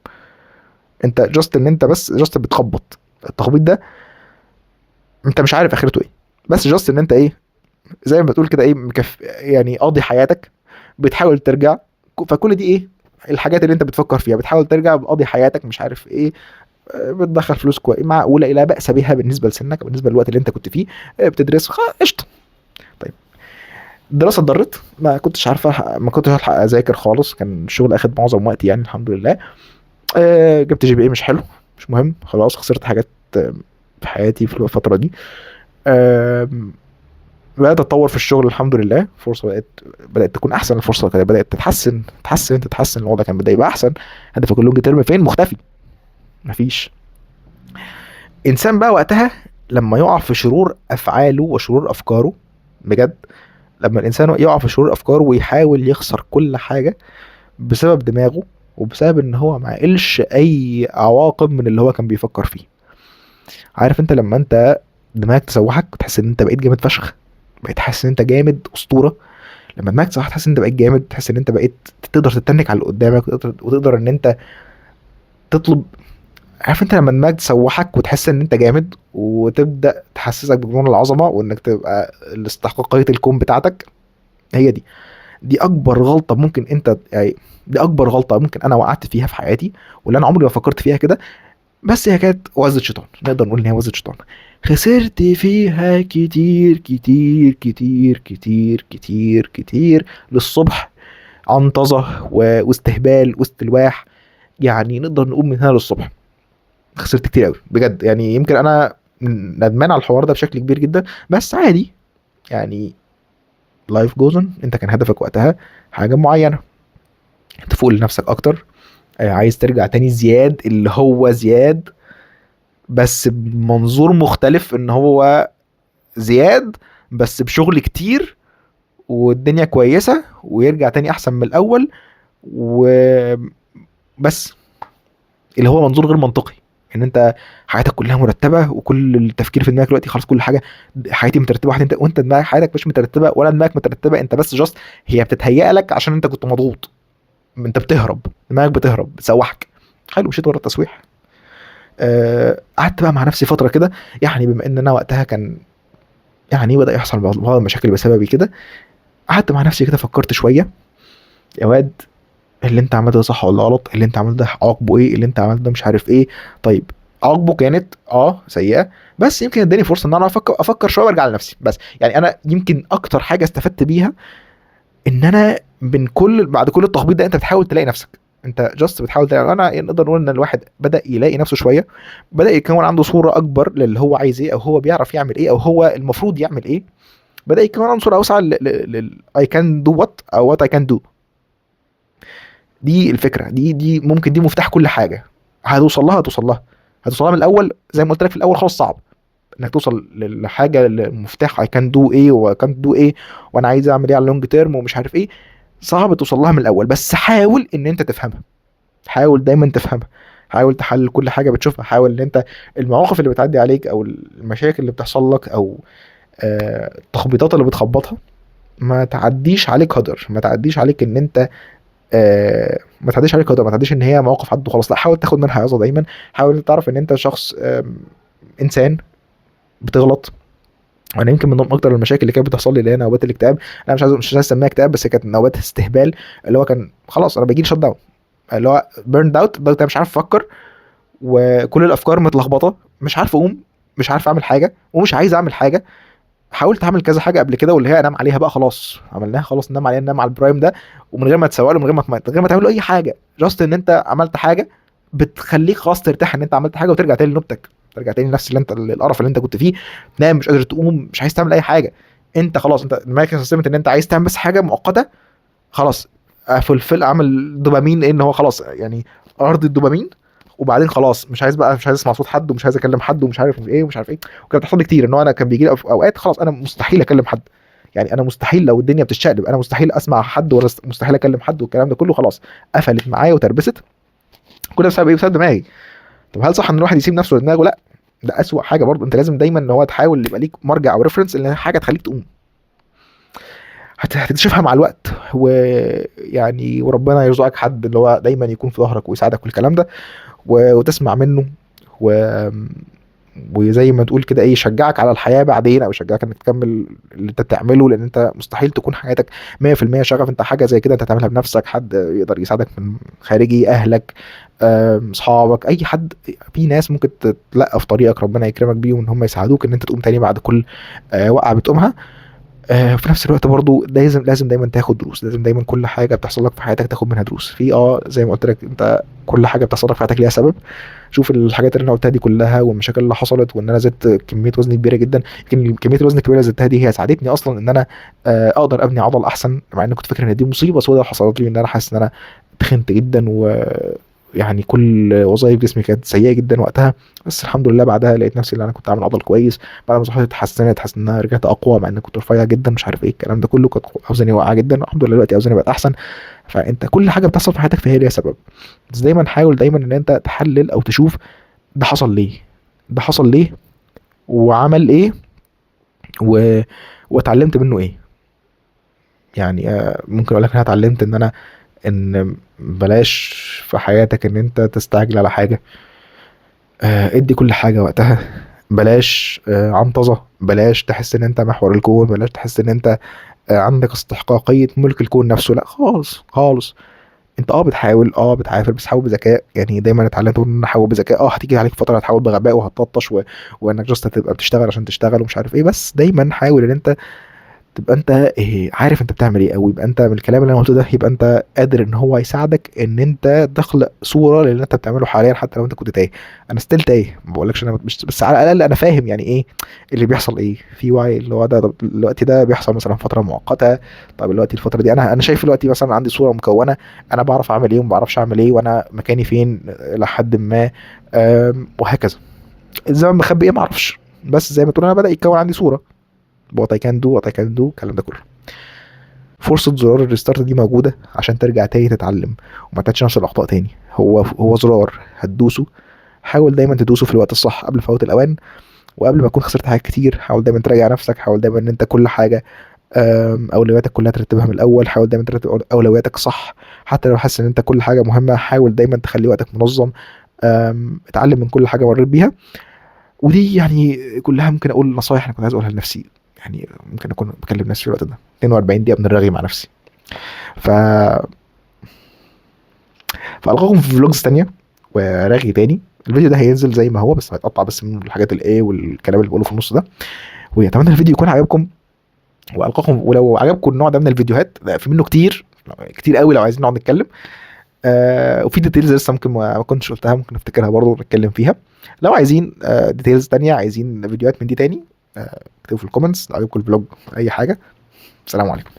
انت جاست ان انت بس جاست بتخبط. التخبيط ده انت مش عارف اخرته ايه، بس جاست ان انت ايه، زي ما بتقول كده ايه، يعني قاضي حياتك، بتحاول ترجع. فكل دي ايه الحاجات اللي انت بتفكر فيها؟ بتحاول ترجع بقاضي حياتك، مش عارف ايه. بتدخل فلوس كويس معقوله الى باس بها بالنسبه لسنك، بالنسبه للوقت اللي انت كنت فيه. بتدرس قشطه. طيب الدراسه اتضرت، ما كنتش هلحق اذاكر خالص، كان الشغل اخد معظم وقتي يعني الحمد لله. جبت جي بي اي مش حلو، مش مهم، خلاص خسرت حاجات في حياتي في الفتره دي. آه، بدات اتطور في الشغل الحمد لله. فرصه بدات تكون احسن، الفرصه كانت بدات تتحسن، الوضع كان بدا يبقى احسن. هدفك اللونج تيرم فين؟ مختفي، مفيش. انسان بقى وقتها لما يقع في شرور افعاله وشرور افكاره، بجد لما الانسان يقع في شرور افكاره ويحاول يخسر كل حاجه بسبب دماغه، وبسبب ان هو ما عقلش اي عواقب من اللي هو كان بيفكر فيه. عارف انت لما انت دماغك تسوحك وتحس ان انت بقيت جامد فشخ، بقيت حاسس ان انت جامد اسطوره. لما دماغك تسوحك تحس ان انت بقيت جامد، تحس ان انت بقيت تقدر تتنك على اللي قدامك، وتقدر ان انت تطلب. عارف انت لما دماغك تسوحك وتحس ان انت جامد، وتبدا تحسسك بجنون العظمه وانك تبقى الاستحقاقيه الكون بتاعتك. هي دي اكبر غلطه ممكن انت يعني، دي اكبر غلطه ممكن انا وقعت فيها في حياتي، واللي انا عمري ما فكرت فيها كده. بس هي كانت وزة شيطان، نقدر نقول ان هي وزة شيطان. خسرت فيها كتير كتير كتير كتير كتير كتير للصبح، عنطزة واستهبال واستلواح. يعني نقدر نقول من هنا للصبح خسرت كتير قوي بجد. يعني يمكن انا ندمان على الحوار ده بشكل كبير جدا، بس عادي يعني. لايف جوزن، انت كان هدفك وقتها حاجة معينة، تفوق لنفسك اكتر. عايز ترجع تاني زياد، اللي هو زياد بس بمنظور مختلف، ان هو زياد بس بشغل كتير والدنيا كويسة، ويرجع تاني احسن من الاول. وبس اللي هو منظور غير منطقي، ان انت حياتك كلها مرتبة وكل التفكير في دماغك دلوقتي خلاص كل حاجة حياتي مترتبة واحد انت، وانت دماغك حياتك مش مترتبة ولا دماغك مترتبة، انت بس جاست هي بتتهيأ لك عشان انت كنت مضغوط. انت بتهرب، دماغك بتهرب بتسوحك. حلو، مشيت ورا التسويح. قعدت بقى مع نفسي فترة كده، يعني بما ان انا وقتها كان يعني بدأ يحصل بعض المشاكل بسببي كده. قعدت مع نفسي كده فكرت شوية، يا واد اللي انت عملته ده صح ولا غلط؟ اللي انت عملته ده عواقبه ايه؟ اللي انت عملته ده مش عارف ايه. طيب عواقبه كانت سيئة، بس يمكن اداني فرصة ان انا افكر شوية وارجع لنفسي. بس يعني انا يمكن اكتر حاجة استفدت بيها ان انا بعد كل التخبيط ده انت بتحاول تلاقي نفسك. انت جاست بتحاول انا نقدر نقول ان الواحد بدا يلاقي نفسه شويه، بدا يكون عنده صوره اكبر للي هو عايز ايه، او هو بيعرف يعمل ايه، او هو المفروض يعمل ايه. بدا يكون عنده صوره اوسع لل I can do what او what I can do. دي الفكره، دي ممكن دي مفتاح كل حاجه. هتوصل لها، هتوصل لها من الاول. زي ما قلت لك في الاول خالص، صعب انك توصل لحاجه، لمفتاح I can do ايه و I can't do ايه، وانا عايز اعمل ايه على اللونج تيرم ومش عارف ايه. صعب توصل لها من الاول، بس حاول ان انت تفهمها. حاول دايما تفهمها، حاول تحلل كل حاجه بتشوفها. حاول ان انت المواقف اللي بتعدي عليك، او المشاكل اللي بتحصل لك، او التخبيطات اللي بتخبطها، ما تعديش عليك هدر، ما تعديش عليك ان انت ما تعديش عليك هدر، ما تعديش ان هي مواقف عدوا خلاص. لا، حاول تاخد منها عظه دايما. حاول تعرف ان انت شخص انسان بتغلط. انا يمكن من ضمن اكتر المشاكل اللي كانت بتحصل لي اللي هي نوبات الاكتئاب. انا مش عايز اسميها اكتئاب، بس كانت نوبات استهبال. اللي هو كان خلاص انا بيجي لي شت داون، اللي هو بيرند اوت، انا مش عارف افكر، وكل الافكار متلخبطه، مش عارف اقوم، مش عارف اعمل حاجه، ومش عايز اعمل حاجه. حاولت اعمل كذا حاجه قبل كده، واللي هي انام عليها بقى، خلاص عملناها، خلاص ننام عليها، ننام على البرايم ده، ومن غير ما تسوق له، من غير ما تعمل له اي حاجه، جاست ان انت عملت حاجه بتخليك خلاص ترتاح ان انت عملت حاجه، وترجع تاني لنوبتك، ترجع تاني لنفس اللي انت القرف اللي انت كنت فيه. تنام مش قادر تقوم، مش عايز تعمل اي حاجه. انت خلاص، انت دماغك سستمت ان انت عايز تعمل بس حاجه مؤقته. خلاص، فلفل اعمل دوبامين، ان هو خلاص يعني ارض الدوبامين. وبعدين خلاص مش عايز بقى، مش عايز اسمع صوت حد، ومش عايز اكلم حد، ومش عارف ايه ومش عارف ايه. وكانت بتحصل لي كتير ان هو انا كان بيجي لي اوقات خلاص انا مستحيل اكلم حد. يعني انا مستحيل لو الدنيا بتشقلب، انا مستحيل اسمع حد، ولا مستحيل اكلم حد، والكلام ده كله خلاص قفلت معايا وتربست. كل ده بسبب ايه؟ بسبب دماغي. طب هل صح ان الواحد يسيب نفسه لدماغه؟ لا، ده اسوأ حاجه برضه. انت لازم دايما ان هو تحاول يبقى ليك مرجع او ريفرنس، ان حاجه تخليك تقوم. هتكتشفها مع الوقت، ويعني وربنا يرزقك حد اللي هو دايما يكون في ظهرك ويساعدك والكلام ده، وتسمع منه، و... وزي ما تقول كده ايه، يشجعك على الحياه بعدين، او يشجعك انك تكمل اللي انت بتعمله. لان انت مستحيل تكون حياتك 100% شغف. انت حاجه زي كده انت هتعملها بنفسك، حد يقدر يساعدك من خارجي، اهلك، اصحابك، اي حد. في ناس ممكن تتلقى في طريقك، ربنا يكرمك بيهم ان هم يساعدوك ان انت تقوم تاني بعد كل وقعه بتقومها. في نفس الوقت برضو لازم دايما تاخد دروس. لازم دايما كل حاجه بتحصل لك في حياتك تاخد منها دروس. في زي ما قلت لك، انت كل حاجه بتحصل لك في حياتك ليها سبب. شوف الحاجات اللي انا قلتها دي كلها، والمشاكل اللي حصلت، وان انا زدت كميه وزن كبيره جدا. يمكن كميه الوزن الكبيره اللي زدتها دي هي ساعدتني اصلا ان انا اقدر ابني عضل احسن، مع ان كنت فاكر ان دي مصيبه سوداء حصلت لي، ان انا حاسس ان انا تخنت جدا، و يعني كل وظائف جسمي كانت سيئه جدا وقتها. بس الحمد لله بعدها لقيت نفسي ان انا كنت عامل عضل كويس. بعد ما صحتي اتحسنت، حاسس ان انا رجعت اقوى، مع ان كنت رفيع جدا، مش عارف ايه الكلام ده كله. كانت اوزاني واقعه جدا، الحمد لله دلوقتي اوزاني بقت احسن. فانت كل حاجه بتحصل في حياتك فهي ليها سبب. بس دايما حاول دايما ان انت تحلل او تشوف ده حصل ليه، ده حصل ليه، وعمل ايه، و... واتعلمت منه ايه. يعني ممكن اقول لك انا اتعلمت ان بلاش في حياتك ان انت تستعجل على حاجه. ادي كل حاجه وقتها. بلاش عنطزه. بلاش تحس ان انت محور الكون. بلاش تحس ان انت عندك استحقاقيه ملك الكون نفسه. لا خالص خالص. انت بتحاول، بتعافر، بس حاول بذكاء. يعني دايما اتعلمت ان انا احاول بذكاء. هتيجي عليك فتره هتحاول بغباء وهتطش، وانك جاست هتبقى بتشتغل عشان تشتغل ومش عارف ايه. بس دايما حاول ان انت تبقى انت عارف انت بتعمل ايه، او يبقى انت من الكلام اللي انا قلته ده يبقى انت قادر ان هو يساعدك ان انت تخلق صوره للي انت بتعمله حاليا، حتى لو انت كنت تايه. انا ستيل تايه، ما بقولكش انا مش، بس على الاقل انا فاهم يعني ايه اللي بيحصل، ايه في وعي اللي هو ده. طب دلوقتي ده بيحصل مثلا فتره مؤقته. طب دلوقتي الفتره دي انا شايف دلوقتي مثلا عندي صوره مكونه، انا بعرف اعمل ايه وما بعرفش اعمل ايه، وانا مكاني فين لحد ما، وهكذا. الزمن مخبي ايه ما اعرفش، بس زي ما تقول انا بدا يتكون عندي صوره وات اي كان دو، وات اي كان دو، الكلام ده كله. فرصة زرار الريستارت دي موجودة عشان ترجع تاني تتعلم، وما تعملش نفس الأخطاء تاني. هو زرار هتدوسه. حاول دايما تدوسه في الوقت الصح قبل فوات الأوان، وقبل ما تكون خسرت حاجات كتير. حاول دايما تراجع نفسك. حاول دايما إن أنت كل حاجة أولوياتك كلها ترتبها من الأول. حاول دايما ترتب أولوياتك صح. حتى لو حاسس إن أنت كل حاجة مهمة، حاول دايما تخلي وقتك منظم. اتعلم من كل حاجة مريت بيها. ودي يعني كلها ممكن أقول نصايح أنا كنت عايز أقولها لنفسي. يعني ممكن أكون بكلم نفسي في الوقت ده 42 دقيقة من الرغي مع نفسي. ف فالقاكم في فلوجز تانية ورغي تاني. الفيديو ده هينزل زي ما هو، بس هيتقطع بس من الحاجات الايه والكلام اللي بقوله في النص ده. واتمنى الفيديو يكون عجبكم، والقاكم. ولو عجبكم النوع ده من الفيديوهات، في منه كتير كتير قوي لو عايزين نقعد نتكلم. وفي ديتيلز لسه ممكن ما كنتش قلتها، ممكن افتكرها برضه نتكلم فيها. لو عايزين ديتيلز تانية، عايزين فيديوهات من دي تاني، اكتبوا في الكومنتس لو عجبكم الفلوج اي حاجه. السلام عليكم.